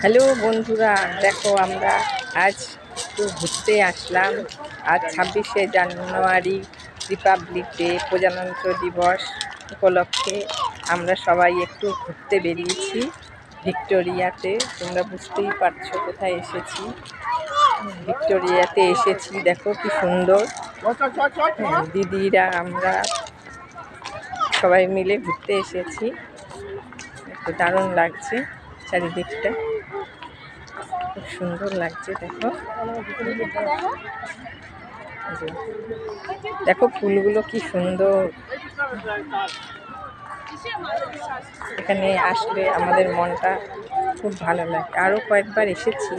Hello বন্ধুরা, দেখো আমরা আজ একটু ঘুরতে আসলাম। আজ 26শে জানুয়ারি, রিপাবলিক ডে, প্রজাতন্ত্র দিবস উপলক্ষে আমরা সবাই একটু ঘুরতে বেরিয়েছি ভিক্টোরিয়াতে। তোমরা বুঝতেই পারছো কোথায় এসেছি। ভিক্টোরিয়াতে এসেছি, দেখো কি সুন্দর। দিদিরা আমরা সবাই মিলে ঘুরতে এসেছি। একটু দারুণ লাগছে, চারিদিকটা খুব সুন্দর লাগছে। দেখো দেখো ফুলগুলো কি সুন্দর। এখানে আসলে আমাদের মনটা খুব ভালো লাগে। আরও কয়েকবার এসেছি,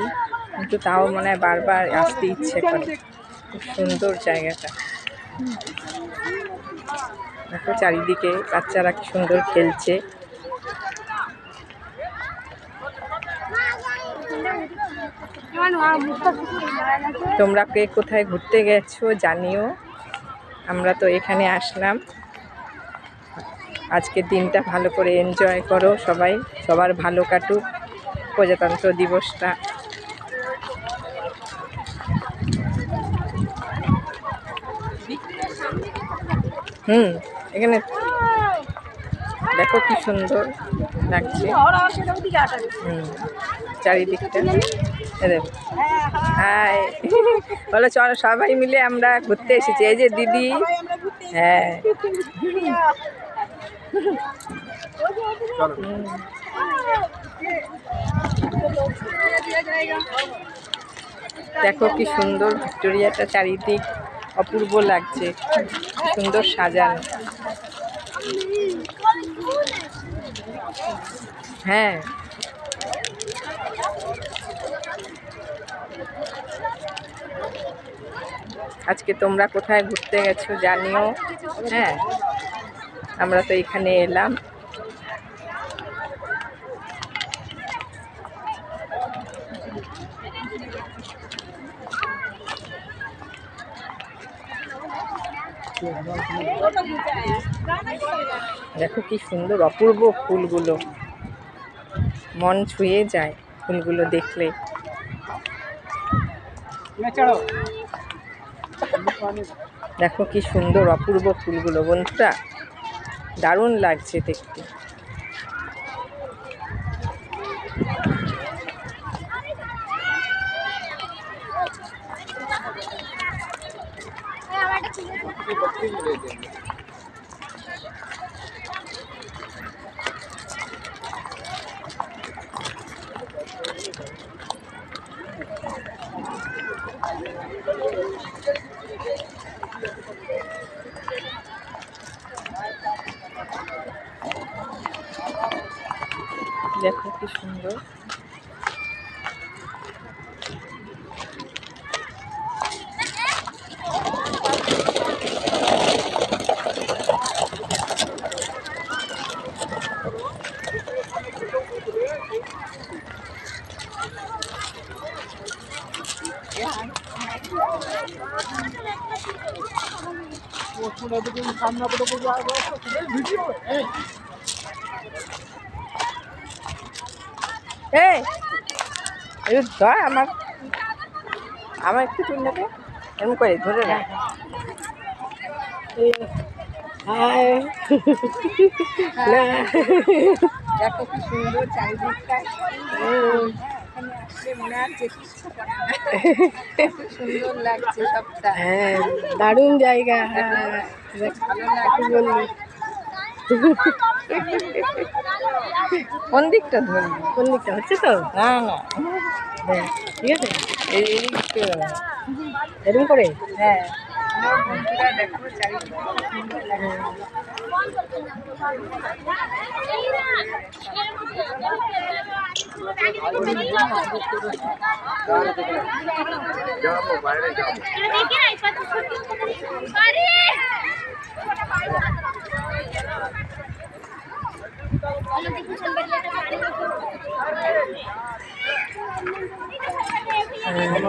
কিন্তু তাও মনে হয় বারবার আসতে ইচ্ছে করে। খুব সুন্দর জায়গাটা। দেখো চারিদিকে বাচ্চারা কি সুন্দর খেলছে। তোমরা কে কোথায় ঘুরতে গেছো জানিও। আমরা তো এখানে আসলাম। আজকের দিনটা ভালো করে এনজয় করো সবাই, সবার ভালো কাটুক প্রজাতন্ত্র দিবসটা। এখানে দেখো কি সুন্দর লাগছে। চারিদিকটা দেখো। হাই বলো, চলো সবাই মিলে আমরা ঘুরতে এসেছি। এই যে দিদি, হ্যাঁ দেখো কি সুন্দর ভিক্টোরিয়াটা, চারিদিক অপূর্ব লাগছে, সুন্দর সাজানো। হ্যাঁ আজকে তোমরা কোথায় ঘুরতে গেছো জানিও। হ্যাঁ আমরা তো এখানে এলাম। দেখো কি সুন্দর অপূর্ব ফুলগুলো, মন ছুঁয়ে যায় ফুলগুলো দেখলে। দেখো কি সুন্দর অপূর্ব ফুলগুলো বন্ধুরা, দারুণ লাগছে দেখতে। দেখো কি সুন্দর। ধর আমার আমার একটু তুলনাতে এরকম করে ধরে না। দেখো কি সুন্দর চারিদিকটা, মনে হচ্ছে সুন্দর লাগছে সবটা। হ্যাঁ দারুণ জায়গা, ভালো লাগছে। কোন দিকটা ধরবি? কোন দিকটা হচ্ছে তো? না না ঠিক আছে, এরকম করে। হ্যাঁ দেখো চারিদিকে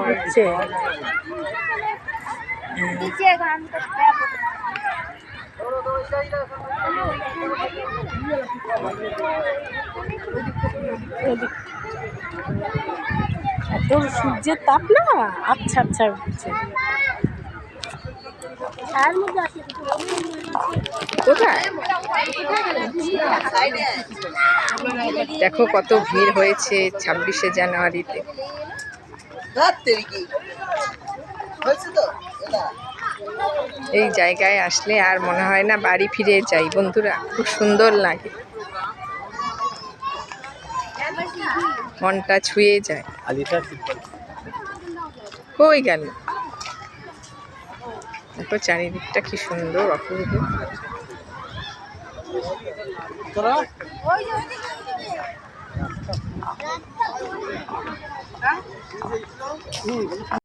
হচ্ছে। এত সূর্যের তাপ না। আচ্ছা আচ্ছা বুঝছি। কোথায় দেখো কত ভিড় হয়েছে 26শে জানুয়ারিতে। এই জায়গায় আসলে আর মনে হয় না বাড়ি ফিরে যাই বন্ধুরা, খুব সুন্দর লাগে, মনটা ছুঁয়ে যায়। কই গেল দেখো চারিদিকটা কি সুন্দর অপূর্ব।